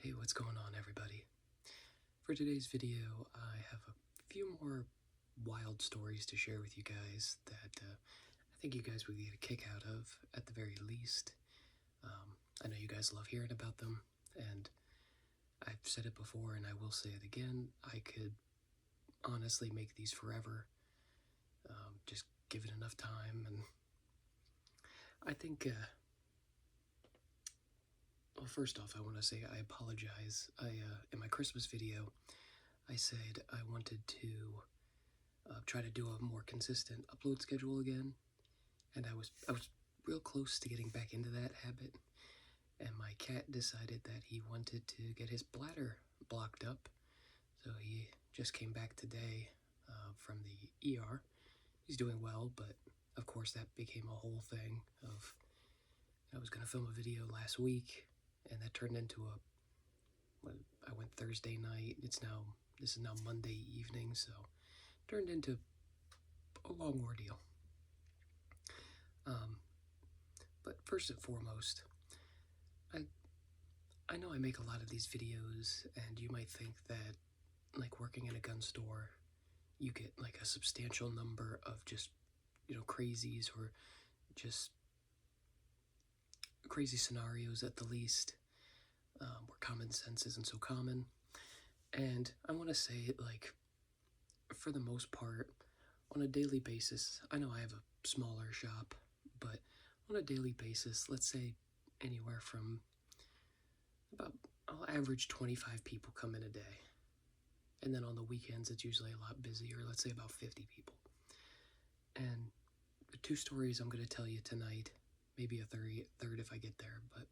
Hey, what's going on, everybody? For today's video, I have a few more wild stories to share with you guys that I think you guys would get a kick out of, at the very least. I know you guys love hearing about them, and I've said it before and I will say it again. I could honestly make these forever. Just give it enough time, and I think, well, first off, I want to say I apologize. In my Christmas video, I said I wanted to try to do a more consistent upload schedule again, and I was real close to getting back into that habit. And my cat decided that he wanted to get his bladder blocked up, so he just came back today from the ER. He's doing well, but of course that became a whole thing of, I was going to film a video last week, and that turned into I went Thursday night. This is now Monday evening, so it turned into a long ordeal. But first and foremost, I know I make a lot of these videos, and you might think that, like, working in a gun store, you get like a substantial number of just, crazies, or just crazy scenarios at the least, where common sense isn't so common. And I want to say, like, for the most part, on a daily basis, I know I have a smaller shop, but on a daily basis, let's say anywhere from about, I'll average 25 people come in a day. And then on the weekends, it's usually a lot busier, let's say about 50 people. And the two stories I'm going to tell you tonight, maybe a third if I get there, but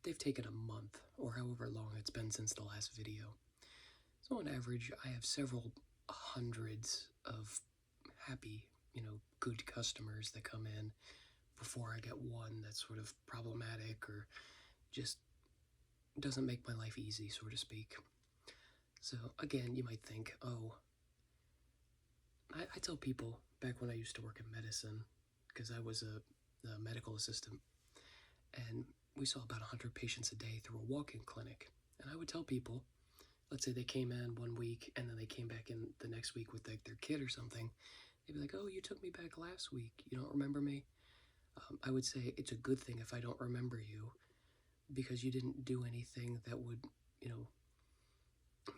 they've taken a month, or however long it's been since the last video. So on average, I have several hundreds of happy, good customers that come in before I get one that's sort of problematic or just doesn't make my life easy, so to speak. So again, you might think, oh, I tell people back when I used to work in medicine, because I was a medical assistant, and we saw about 100 patients a day through a walk-in clinic. And I would tell people, let's say they came in one week and then they came back in the next week with like their kid or something. They'd be like, oh, you took me back last week. You don't remember me? I would say it's a good thing if I don't remember you, because you didn't do anything that would,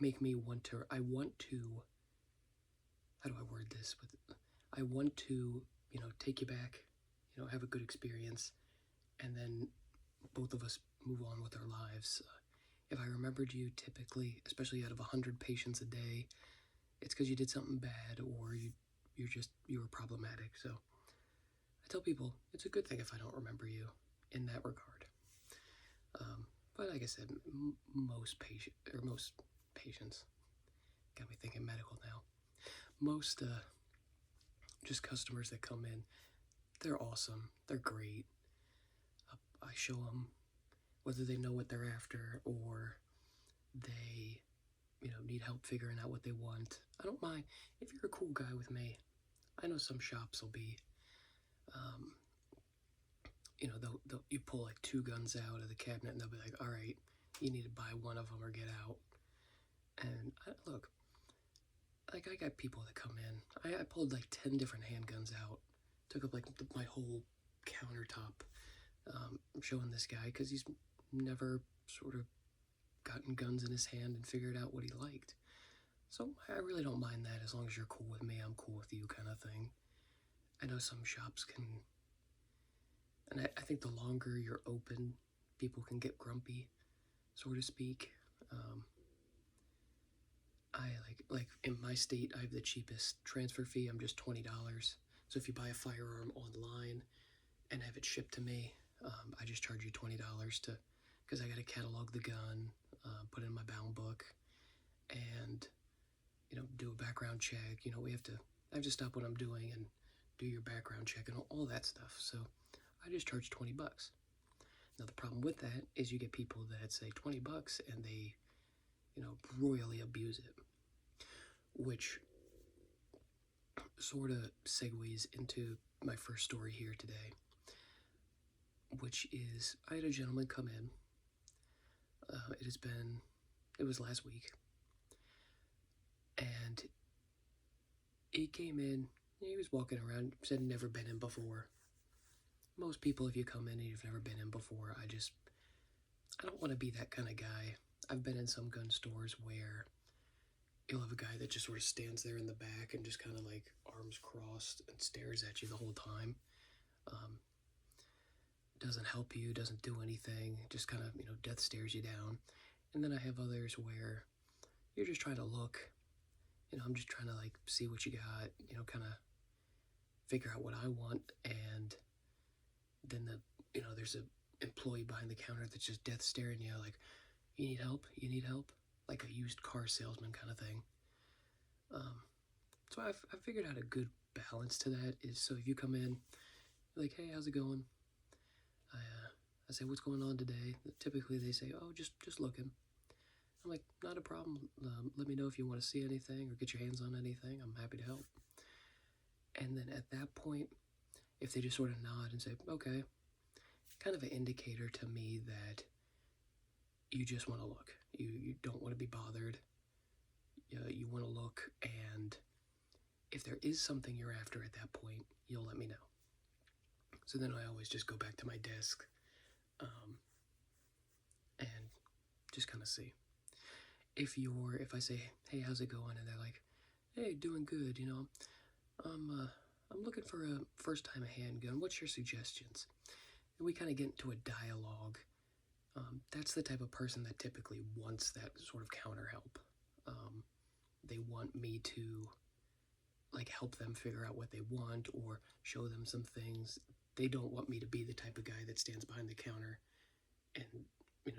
make me want to, how do I word this? But I want to, take you back, have a good experience, and then both of us move on with our lives. If I remembered you, typically, especially out of 100 patients a day, it's because you did something bad, or you were problematic. So I tell people it's a good thing if I don't remember you in that regard. But like I said, most patients, got me thinking medical now. Most just customers that come in, they're awesome. They're great. I show them whether they know what they're after or they, need help figuring out what they want. I don't mind if you're a cool guy with me. I know some shops will be, you pull like 2 guns out of the cabinet and they'll be like, all right, you need to buy one of them or get out. And look, like, I got people that come in. I pulled like 10 different handguns out, took up like my whole countertop, showing this guy, because he's never sort of gotten guns in his hand and figured out what he liked. So I really don't mind that, as long as you're cool with me, I'm cool with you, kind of thing. I know some shops can, and I think the longer you're open, people can get grumpy, so to speak. I like in my state, I have the cheapest transfer fee. I'm just $20. So if you buy a firearm online and have it shipped to me, I just charge you $20 because I got to catalog the gun, put it in my bound book, and do a background check. I have to stop what I'm doing and do your background check and all that stuff. So I just charge $20. Now the problem with that is you get people that say $20 and they, royally abuse it, which sort of segues into my first story here today, which is I had a gentleman come in, it was last week, and he came in. He was walking around, said he'd never been in before. Most people, if you come in and you've never been in before, I don't want to be that kind of guy. I've been in some gun stores where you'll have a guy that just sort of stands there in the back and just kind of like arms crossed and stares at you the whole time. Um, doesn't help you, doesn't do anything, just kind of, death stares you down. And then I have others where you're just trying to look. I'm just trying to like see what you got, kind of figure out what I want. And then there's a employee behind the counter that's just death staring you like, you need help? You need help? Like a used car salesman kind of thing. So I've figured out a good balance to that is, so if you come in, like, hey, how's it going? I say, what's going on today? Typically they say, oh, just looking. I'm like, not a problem. Let me know if you want to see anything or get your hands on anything. I'm happy to help. And then at that point, if they just sort of nod and say, okay, kind of an indicator to me that you just want to look. You don't want to be bothered. You want to look, and if there is something you're after at that point, you'll let me know. So then I always just go back to my desk and just kind of see. If I say, hey, how's it going? And they're like, hey, doing good, I'm looking for a first-time handgun. What's your suggestions? And we kind of get into a dialogue. That's the type of person that typically wants that sort of counter help. They want me to like help them figure out what they want or show them some things. They don't want me to be the type of guy that stands behind the counter and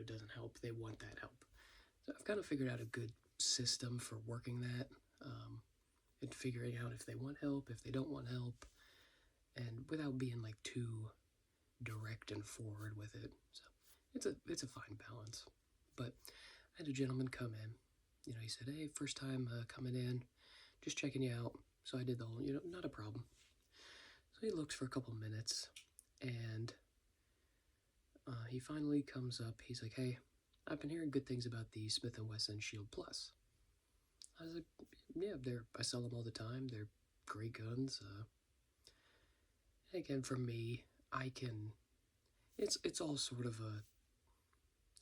doesn't help. They want that help. So I've kind of figured out a good system for working that and figuring out if they want help, if they don't want help, and without being like too direct and forward with it. So it's a fine balance. But I had a gentleman come in. He said, hey, first time coming in, just checking you out. So I did the whole, not a problem. So he looks for a couple minutes, and he finally comes up. He's like, hey, I've been hearing good things about the Smith & Wesson Shield Plus. I was like, yeah, I sell them all the time. They're great guns. Again, for me, it's all sort of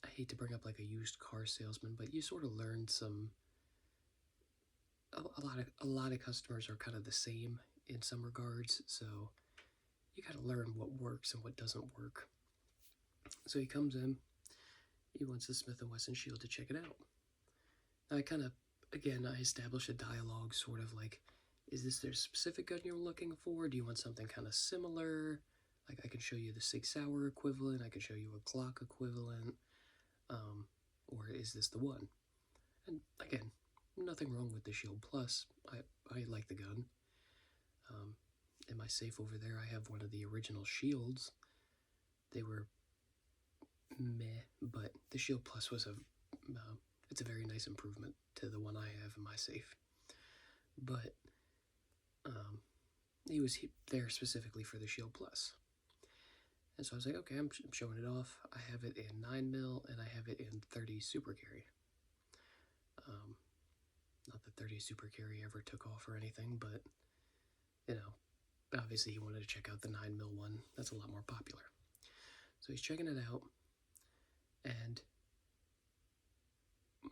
I hate to bring up like a used car salesman, but you sort of learn a lot of customers are kind of the same in some regards, so you got to learn what works and what doesn't work. So he comes in, he wants the Smith & Wesson Shield to check it out. Now I establish a dialogue, sort of like, is this their specific gun you're looking for? Do you want something kind of similar? Like I can show you the Sig Sauer equivalent, I can show you a Glock equivalent, or is this the one? And again, nothing wrong with the Shield Plus. I like the gun. In my safe over there, I have one of the original Shields. They were meh, but the Shield Plus was it's a very nice improvement to the one I have in my safe. But he was there specifically for the Shield Plus. And so I was like, okay, I'm showing it off. I have it in 9mm and I have it in 30 Super Carry. Not that 30 Super Carry ever took off or anything, but, obviously he wanted to check out the 9mm one. That's a lot more popular. So he's checking it out, and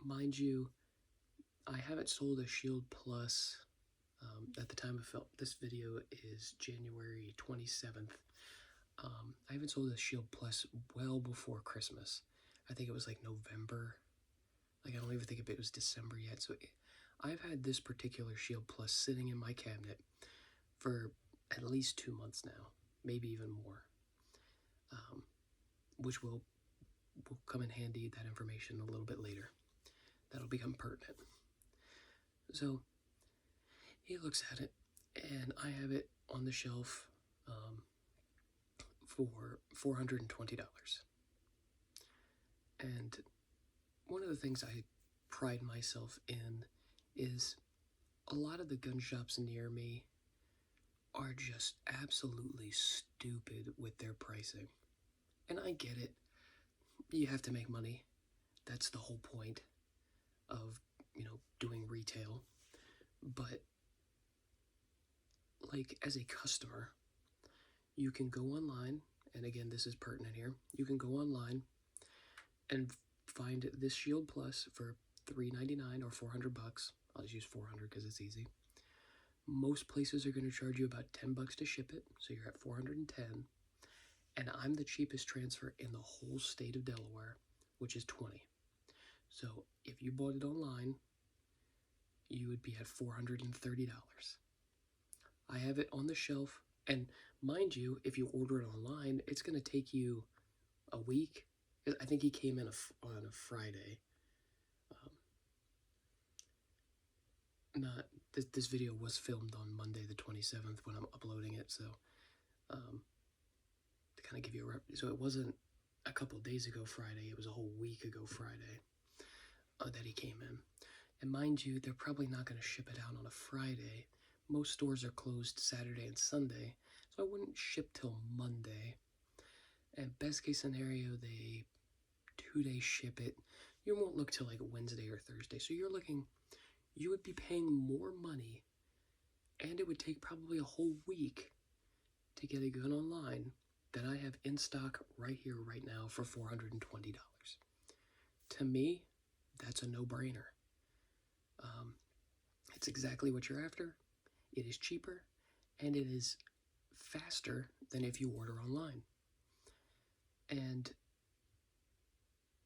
mind you, I haven't sold a Shield Plus. At the time this video is January 27th. I haven't sold a Shield Plus well before Christmas. I think it was like November. Like I don't even think it was December yet. So I've had this particular Shield Plus sitting in my cabinet for at least 2 months now, maybe even more. Which will come in handy, that information, a little bit later. That'll become pertinent. So he looks at it, and I have it on the shelf for $420. And one of the things I pride myself in is a lot of the gun shops near me are just absolutely stupid with their pricing. And I get it. You have to make money. That's the whole point of, doing retail. But, like, as a customer, you can go online, and again, this is pertinent here. You can go online and find this Shield Plus for $399 or $400. I'll just use 400 because it's easy. Most places are going to charge you about $10 to ship it, so you're at 410. And I'm the cheapest transfer in the whole state of Delaware, which is 20. So if you bought it online, you would be at $430. I have it on the shelf, and mind you, if you order it online, it's going to take you a week. I think he came in on a Friday. Not this video was filmed on Monday the 27th when I'm uploading it, so to kind of give you so it wasn't a couple days ago Friday, it was a whole week ago Friday that he came in. And mind you, they're probably not going to ship it out on a Friday. Most stores are closed Saturday and Sunday, so I wouldn't ship till Monday. And best case scenario, they 2-day ship it. You won't look till like Wednesday or Thursday, so you would be paying more money, and it would take probably a whole week to get a gun online that I have in stock right here, right now for $420. To me, that's a no-brainer. It's exactly what you're after. It is cheaper, and it is faster than if you order online. And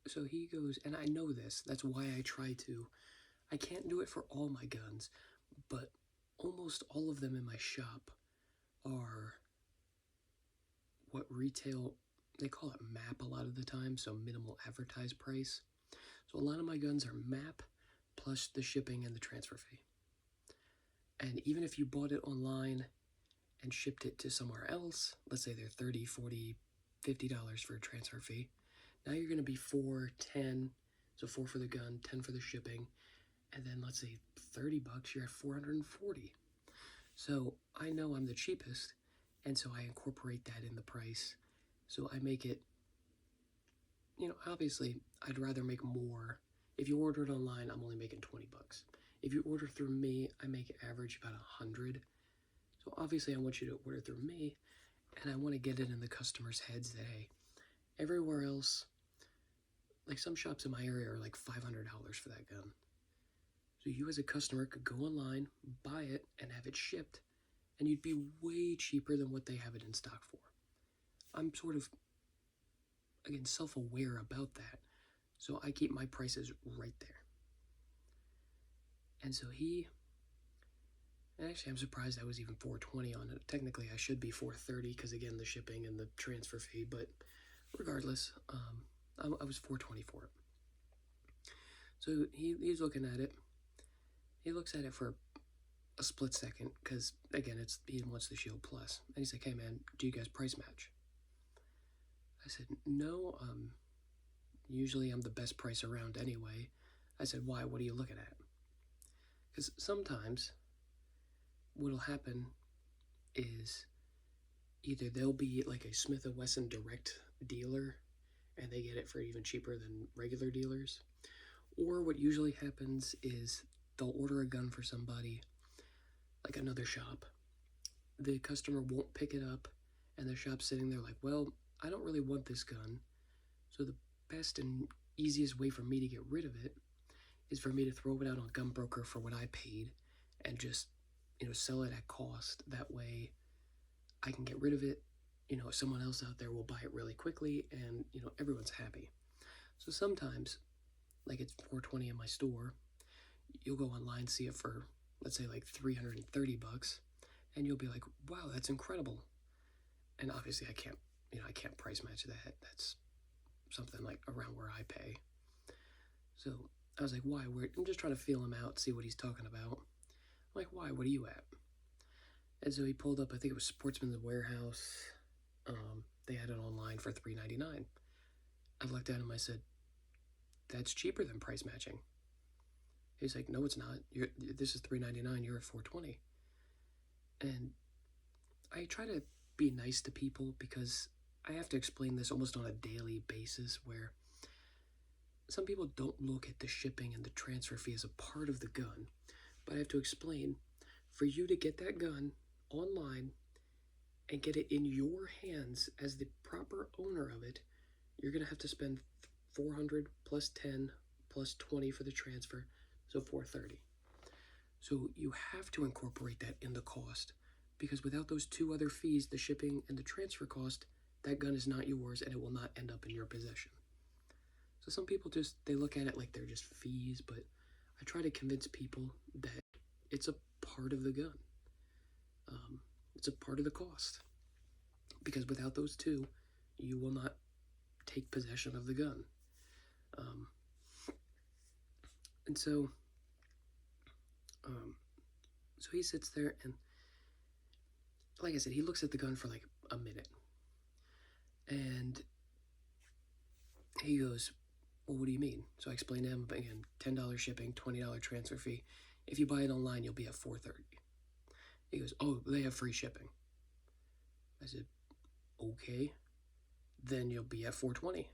so he goes, and I know this, that's why I can't do it for all my guns, but almost all of them in my shop are what retail, they call it MAP a lot of the time, so minimal advertised price. So a lot of my guns are MAP plus the shipping and the transfer fee. And even if you bought it online and shipped it to somewhere else, let's say they're $30, $40, $50 for a transfer fee, now you're going to be $410, so $4 for the gun, $10 for the shipping, and then let's say $30, you're at $440. So I know I'm the cheapest, and so I incorporate that in the price. So I make it, obviously I'd rather make more. If you order it online, I'm only making $20. If you order through me, I make average about $100. So obviously I want you to order through me, and I want to get it in the customer's heads that, hey, everywhere else, like some shops in my area are like $500 for that gun. So you as a customer could go online, buy it, and have it shipped, and you'd be way cheaper than what they have it in stock for. I'm sort of, again, self-aware about that, so I keep my prices right there. And so and actually I'm surprised I was even $420 on it. Technically I should be $430 because again the shipping and the transfer fee, but regardless, I was $420 for it. So he's looking at it. He looks at it for a split second because again he wants the Shield Plus, and he's like, "Hey man, do you guys price match?" I said, "No. Usually I'm the best price around anyway." I said, "Why? What are you looking at?" Because sometimes what'll happen is either they'll be like a Smith & Wesson direct dealer and they get it for even cheaper than regular dealers, or what usually happens is they'll order a gun for somebody, like another shop. The customer won't pick it up, and the shop's sitting there like, well, I don't really want this gun, so the best and easiest way for me to get rid of it is for me to throw it out on Gunbroker for what I paid and just, sell it at cost. That way I can get rid of it. Someone else out there will buy it really quickly, and, everyone's happy. So sometimes, like it's $420 in my store, you'll go online, see it for, let's say like $330, and you'll be like, wow, that's incredible. And obviously I can't price match that. That's something like around where I pay. So I was like, why? I'm just trying to feel him out, see what he's talking about. I'm like, why? What are you at? And so he pulled up, I think it was Sportsman's Warehouse. They had it online for $399. I looked at him, I said, that's cheaper than price matching. He's like, no, it's not. This is $399, you're at $420. And I try to be nice to people because I have to explain this almost on a daily basis where some people don't look at the shipping and the transfer fee as a part of the gun, but I have to explain, for you to get that gun online and get it in your hands as the proper owner of it, you're going to have to spend 400 plus 10 plus 20 for the transfer, so 430. So you have to incorporate that in the cost, because without those two other fees, the shipping and the transfer cost, that gun is not yours and it will not end up in your possession. So some people just, they look at it like they're just fees, but I try to convince people that it's a part of the gun. It's a part of the cost, because without those two, you will not take possession of the gun. And so he sits there and, like I said, he looks at the gun for like a minute. And he goes, well, what do you mean? So I explained to him, again, $10 shipping, $20 transfer fee. If you buy it online, you'll be at $430. He goes, oh, they have free shipping. I said, okay, then you'll be at $420.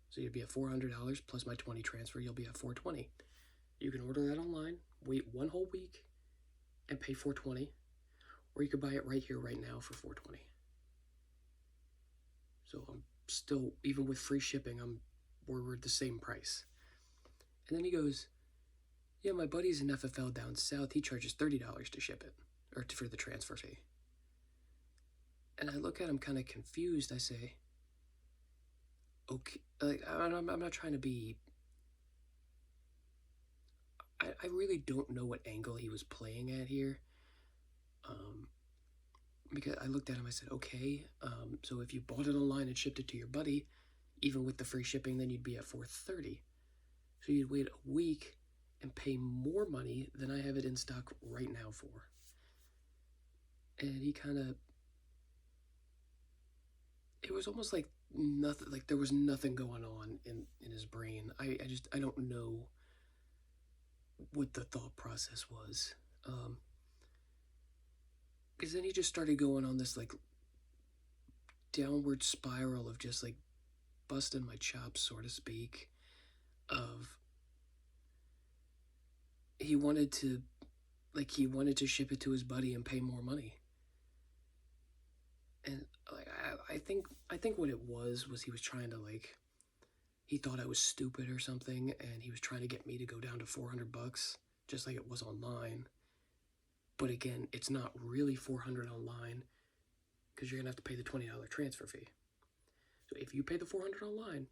So you'll be at $400 plus my $20 transfer, you'll be at $420. You can order that online, wait one whole week, and pay $420, or you could buy it right here, right now for $420. So I'm still, even with free shipping, we're at the same price. And then he goes, yeah, my buddy's an FFL down south. He charges $30 to ship it, or for the transfer fee. And I look at him kind of confused. I say, okay, like, I'm not trying to be, I really don't know what angle he was playing at here. Because I looked at him, I said, okay, so if you bought it online and shipped it to your buddy, even with the free shipping, then you'd be at $430. So you'd wait a week and pay more money than I have it in stock right now for. And he kind of, it was almost like nothing, like there was nothing going on in his brain. I don't know what the thought process was. Because then he just started going on this like downward spiral of just like busting my chops, so to speak, of he wanted to ship it to his buddy and pay more money. And like I think what it was he was trying to, like, he thought I was stupid or something, and he was trying to get me to go down to $400, just like it was online. But again, it's not really $400 online, because you're gonna have to pay the $20 transfer fee. So if you pay the $400 online,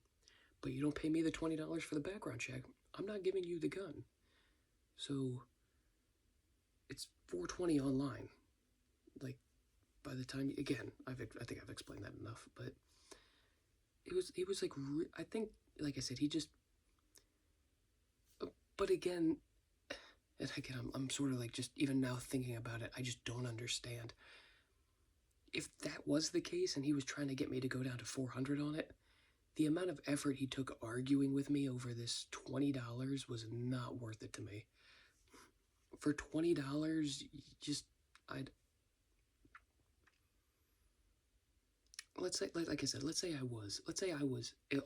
but you don't pay me the $20 for the background check, I'm not giving you the gun. So it's $420 online. Like, by the time, again, I think I've explained that enough, but it was like, I think, like I said, he just, but again, and again, I'm sort of like, just even now thinking about it, I just don't understand. If that was the case and he was trying to get me to go down to $400 on it, the amount of effort he took arguing with me over this $20 was not worth it to me. For $20, let's say, like I said, let's say I was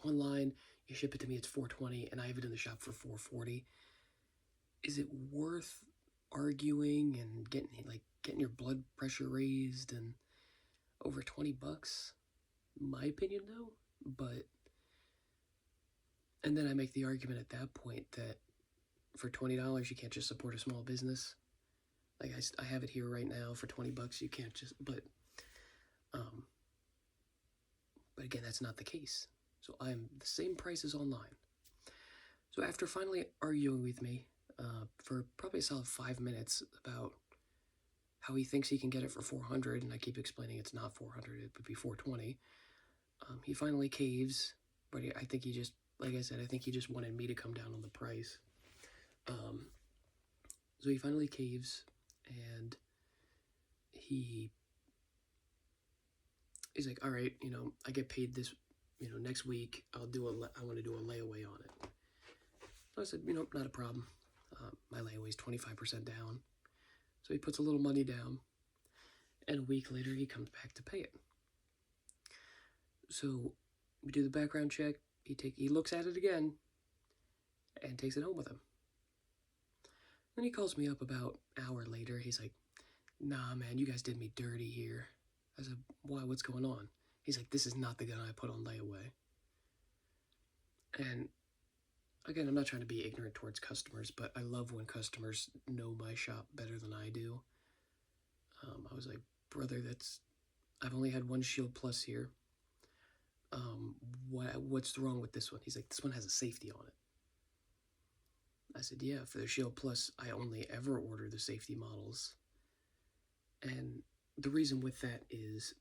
online, you ship it to me, it's $420, and I have it in the shop for $440. Is it worth arguing and getting your blood pressure raised and over $20? My opinion, no. But, and then I make the argument at that point that for $20 you can't just support a small business. Like, I have it here right now for $20. You can't just, but again, that's not the case. So I'm the same price as online. So after finally arguing with me for probably a solid 5 minutes about how he thinks he can get it for $400, and I keep explaining it's not $400, it would be $420. He finally caves, but I think he just, like I said, I think he just wanted me to come down on the price. So he finally caves, and he's like, all right, I get paid this, next week, I want to do a layaway on it. So I said, not a problem. My layaway is 25% down. So he puts a little money down, and a week later he comes back to pay it. So we do the background check. He looks at it again. and takes it home with him. Then he calls me up about an hour later. He's like, "Nah, man, you guys did me dirty here." I said, "Why? What's going on?" He's like, "This is not the gun I put on layaway." And again, I'm not trying to be ignorant towards customers, but I love when customers know my shop better than I do. I was like, "Brother, I've only had one Shield Plus here. What's wrong with this one?" He's like, "This one has a safety on it." I said, "Yeah, for the Shield Plus, I only ever order the safety models." And the reason with that is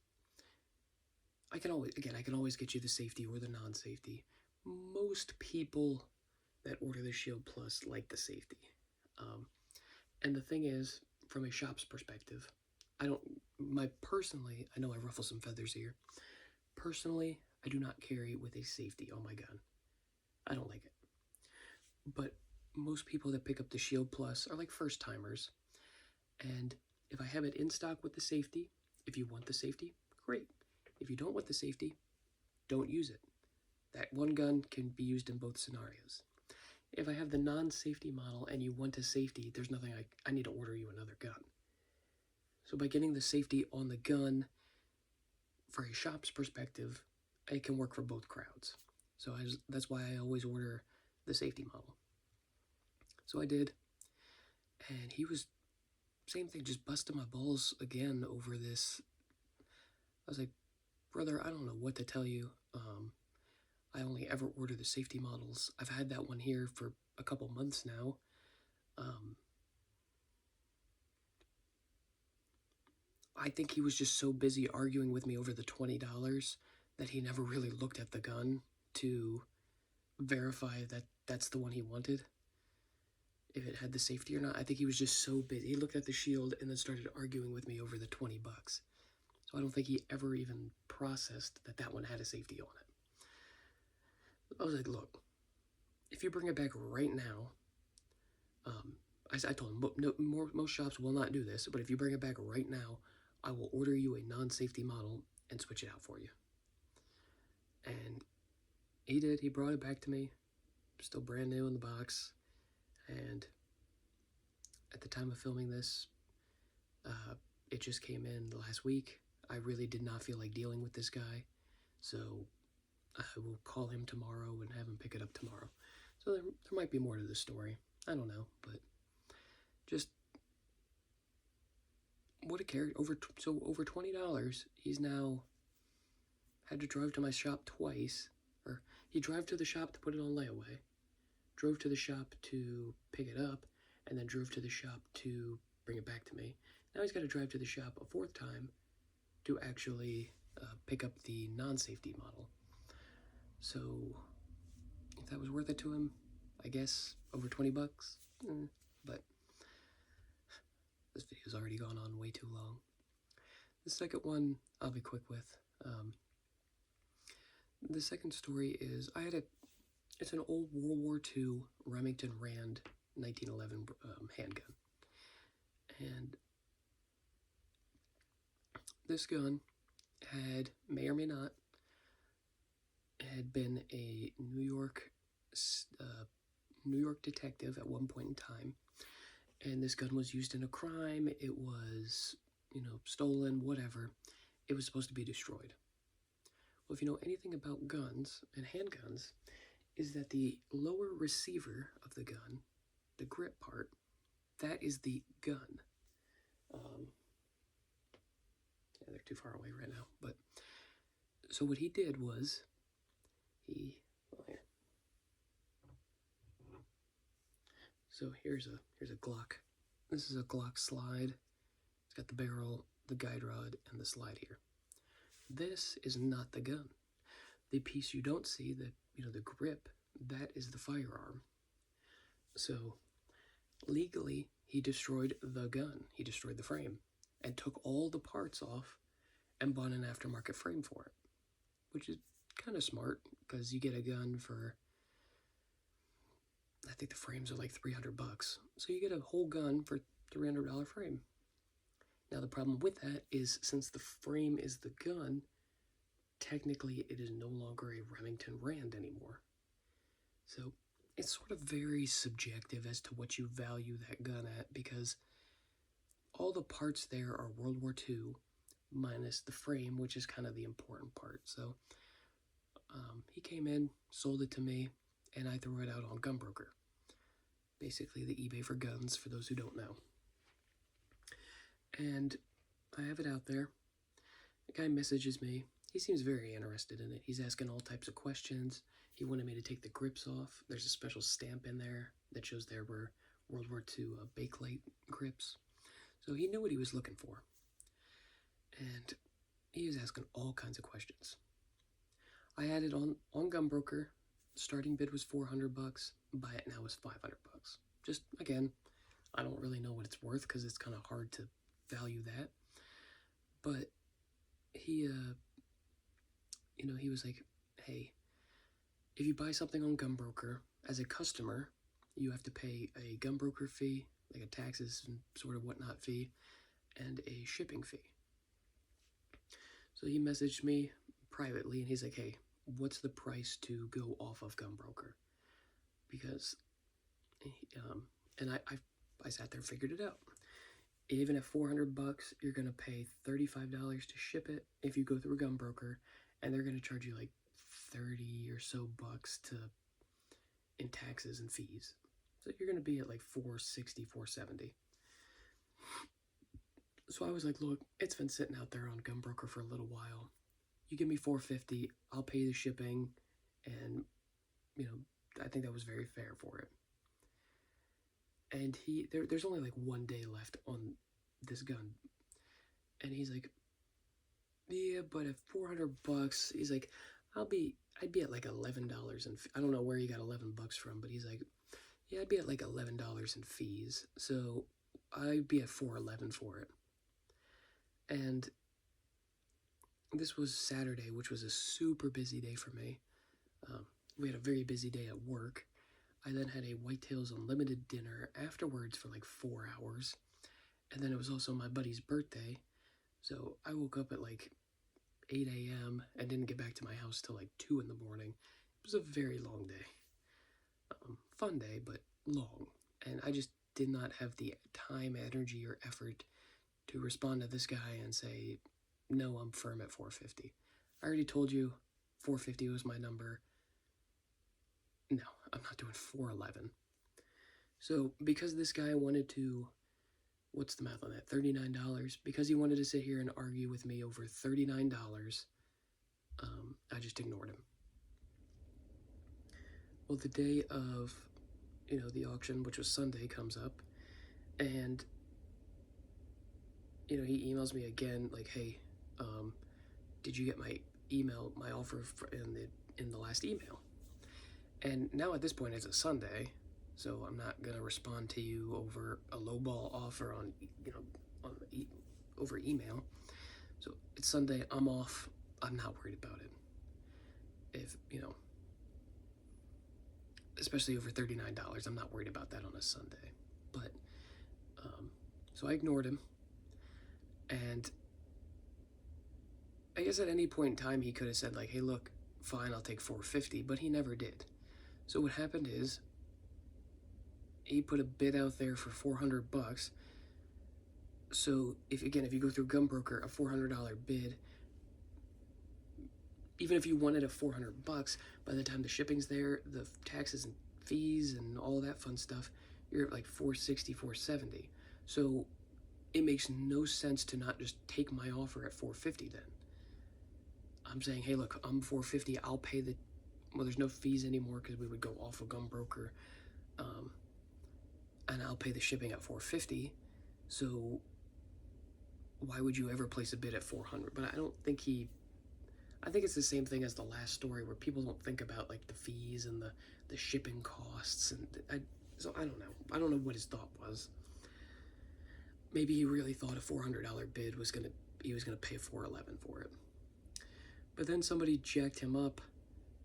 I can always get you the safety or the non-safety. Most people that order the Shield Plus like the safety. And the thing is, from a shop's perspective, I know I ruffle some feathers here. Personally, I do not carry with a safety on my gun. I don't like it. But most people that pick up the Shield Plus are like first timers. And if I have it in stock with the safety, if you want the safety, great. If you don't want the safety, don't use it. That one gun can be used in both scenarios. If I have the non-safety model and you want a safety, there's nothing I need to order you another gun. So by getting the safety on the gun, for a shop's perspective, it can work for both crowds. So that's why I always order the safety model. So I did, and he was, same thing, just busting my balls again over this. I was like, "Brother, I don't know what to tell you. I only ever order the safety models. I've had that one here for a couple months now. I think he was just so busy arguing with me over the $20 that he never really looked at the gun to verify that that's the one he wanted, if it had the safety or not. I think he was just so busy. He looked at the Shield and then started arguing with me over the $20. So I don't think he ever even processed that that one had a safety on it. I was like, "Look, if you bring it back right now," I told him, most shops will not do this, but if you bring it back right now, I will order you a non-safety model and switch it out for you. And he did. He brought it back to me, still brand new in the box. And at the time of filming this, it just came in last week. I really did not feel like dealing with this guy, so I will call him tomorrow and have him pick it up tomorrow. So there might be more to this story. I don't know, but just what a character. Over $20. He's now had to drive to my shop twice, or he drove to the shop to put it on layaway, drove to the shop to pick it up, and then drove to the shop to bring it back to me. Now he's got to drive to the shop a fourth time to actually pick up the non-safety model. So if that was worth it to him, I guess over $20. But this video's already gone on way too long. The second one I'll be quick with. The second story is it's an old World War II Remington Rand 1911 handgun. And this gun may or may not, had been a New York detective at one point in time. And this gun was used in a crime. It was, stolen, whatever. It was supposed to be destroyed. Well, if you know anything about guns and handguns, is that the lower receiver of the gun, the grip part, that is the gun. They're too far away right now. But so what he did was So here's a Glock. This is a Glock slide. It's got the barrel, the guide rod, and the slide here. This is not the gun. The piece you don't see, the grip, that is the firearm. So legally, he destroyed the gun. He destroyed the frame and took all the parts off and bought an aftermarket frame for it, which is kind of smart because you get a gun for, I think the frames are like $300. So you get a whole gun for $300 frame. Now the problem with that is, since the frame is the gun, technically it is no longer a Remington Rand anymore. So it's sort of very subjective as to what you value that gun at, because all the parts there are World War II, minus the frame, which is kind of the important part. So he came in, sold it to me, and I threw it out on Gunbroker. Basically the eBay for guns, for those who don't know. And I have it out there. The guy messages me. He seems very interested in it. He's asking all types of questions. He wanted me to take the grips off. There's a special stamp in there that shows there were World War II Bakelite grips. So he knew what he was looking for. And he was asking all kinds of questions. I had it on Gunbroker. Starting bid was $400. Buy it now is $500. Just, again, I don't really know what it's worth because it's kind of hard to value that. But he, he was like, hey, if you buy something on Gunbroker, as a customer, you have to pay a Gunbroker fee, like a taxes and sort of whatnot fee, and a shipping fee. So he messaged me privately, and he's like, hey, what's the price to go off of Gunbroker? Because, and I sat there and figured it out. Even at $400, you're going to pay $35 to ship it if you go through a Gunbroker, and they're going to charge you like 30 or so bucks in taxes and fees. So you're going to be at like $460, $470. So I was like, look, it's been sitting out there on Gunbroker for a little while. You give me $450, I'll pay the shipping, and, I think that was very fair for it. And there's only like 1 day left on this gun. And he's like, yeah, but at $400, he's like, I'd be at like $11, and I don't know where he got $11 from, but he's like, yeah, I'd be at like $11 in fees, so I'd be at $411 for it. And this was Saturday, which was a super busy day for me. We had a very busy day at work. I then had a Whitetails Unlimited dinner afterwards for like 4 hours. And then it was also my buddy's birthday. So I woke up at like 8 a.m. and didn't get back to my house till like 2 in the morning. It was a very long day. Fun day, but long. And I just did not have the time, energy, or effort to respond to this guy and say, no, I'm firm at $450. I already told you $450 was my number. No, I'm not doing $411. So because this guy wanted to, what's the math on that, $39, because he wanted to sit here and argue with me over $39, I just ignored him. Well, the day of, the auction, which was Sunday, comes up, and, he emails me again, like, hey, did you get my email, my offer in the last email? And now at this point it's a Sunday, so I'm not gonna respond to you over a lowball offer over email. So it's Sunday, I'm off, I'm not worried about it. If, especially over $39, I'm not worried about that on a Sunday. But, so I ignored him, and I guess at any point in time he could have said like, hey, look, fine, I'll take $450, but he never did. So what happened is he put a bid out there for $400. So if you go through Gunbroker, a $400 bid, even if you wanted a $400, by the time the shipping's there, the taxes and fees and all that fun stuff, you're at like $460, $470. So it makes no sense to not just take my offer at $450 then. I'm saying, hey, look, I'm $450, I'll pay there's no fees anymore because we would go off of Gunbroker, and I'll pay the shipping at $450, so why would you ever place a bid at $400? But I think it's the same thing as the last story, where people don't think about like the fees and the shipping costs, and so I don't know. I don't know what his thought was. Maybe he really thought a $400 bid he was gonna pay $411 for it. But then somebody jacked him up,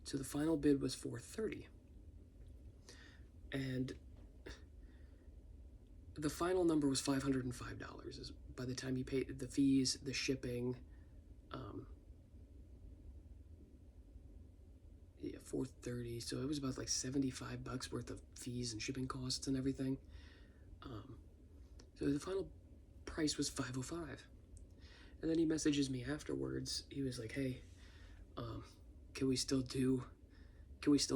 so the final bid was $430. And the final number was $505. By the time you paid the fees, the shipping, 430, so it was about like $75 worth of fees and shipping costs and everything. So the final price was $505. And then he messages me afterwards. He was like, hey, can we still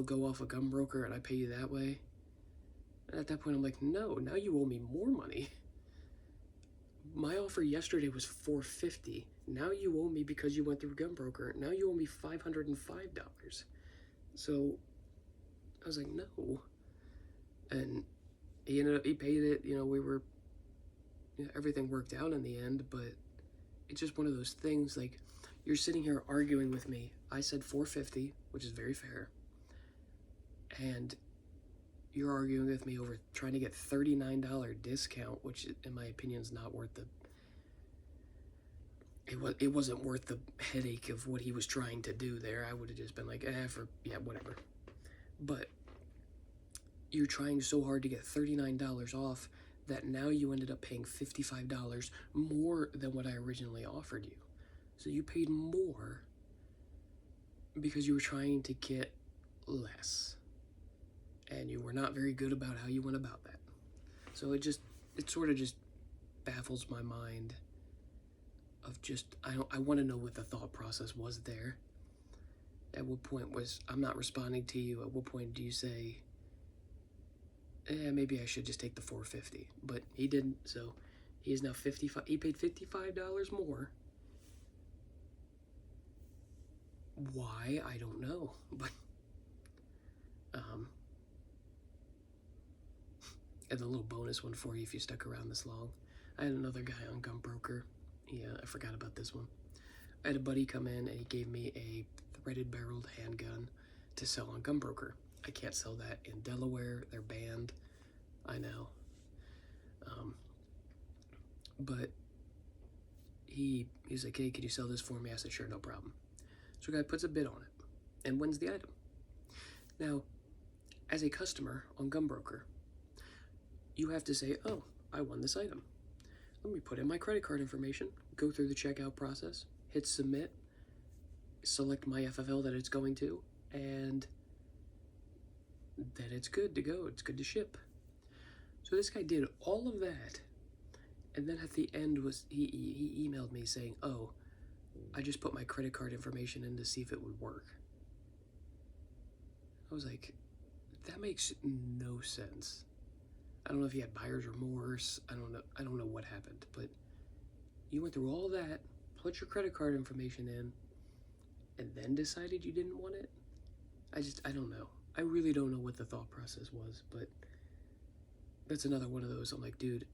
go off a gun broker and I pay you that way? And at that point I'm like, no, now you owe me more money. My offer yesterday was $450. Now you owe me, because you went through a gun broker, now you owe me $505. So I was like, no. And he paid it, everything worked out in the end, but it's just one of those things, like, you're sitting here arguing with me. I said $450, which is very fair, and you're arguing with me over trying to get $39 discount, which in my opinion is not worth it wasn't worth the headache of what he was trying to do there. I would have just been like, whatever. But you're trying so hard to get $39 off that now you ended up paying $55 more than what I originally offered you. So you paid more because you were trying to get less. And you were not very good about how you went about that. So it sort of just baffles my mind of just, I want to know what the thought process was there. At what point was, I'm not responding to you, at what point do you say, maybe I should just take the $450? But he didn't, so he is now he paid $55 more. Why? I don't know, but, and a little bonus one for you if you stuck around this long. I had another guy on Gunbroker. Yeah, I forgot about this one. I had a buddy come in and he gave me a threaded barreled handgun to sell on Gunbroker. I can't sell that in Delaware. They're banned. I know. But he's like, hey, can you sell this for me? I said, sure, no problem. So the guy puts a bid on it and wins the item. Now, as a customer on Gunbroker, you have to say, oh, I won this item. Let me put in my credit card information, go through the checkout process, hit submit, select my FFL that it's going to, and then it's good to go. It's good to ship. So this guy did all of that, and then at the end he emailed me saying, oh, I just put my credit card information in to see if it would work. I was like, that makes no sense. I don't know if he had buyer's remorse. I don't know what happened, but you went through all that, put your credit card information in, and then decided you didn't want it? I don't know. I really don't know what the thought process was, but that's another one of those. I'm like, dude,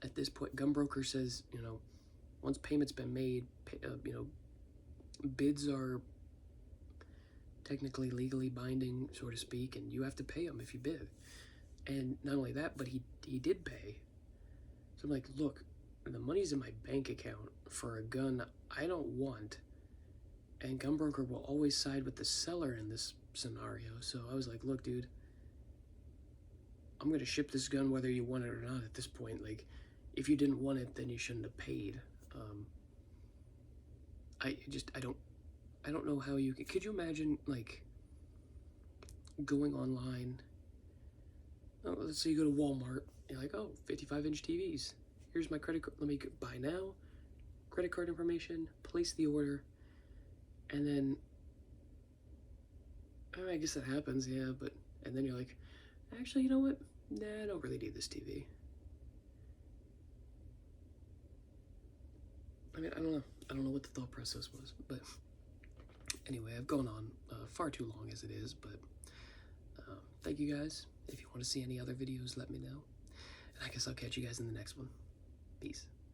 at this point, Gunbroker says, once payment's been made, bids are technically legally binding, so to speak, and you have to pay them if you bid. And not only that, but he did pay. So I'm like, look, the money's in my bank account for a gun I don't want, and Gunbroker will always side with the seller in this scenario. So I was like, look, dude, I'm going to ship this gun whether you want it or not at this point. Like, if you didn't want it, then you shouldn't have paid. I don't know how you could you imagine, like, going online. Oh, let's say you go to Walmart, you're like, oh, 55-inch TVs. Here's my credit card. Let me buy now. Credit card information, place the order, and then, I guess that happens, yeah, but, and then you're like, actually, you know what? Nah, I don't really need this TV. I mean, I don't know. I don't know what the thought process was, but anyway, I've gone on far too long as it is, but thank you guys. If you want to see any other videos, let me know. And I guess I'll catch you guys in the next one. Peace.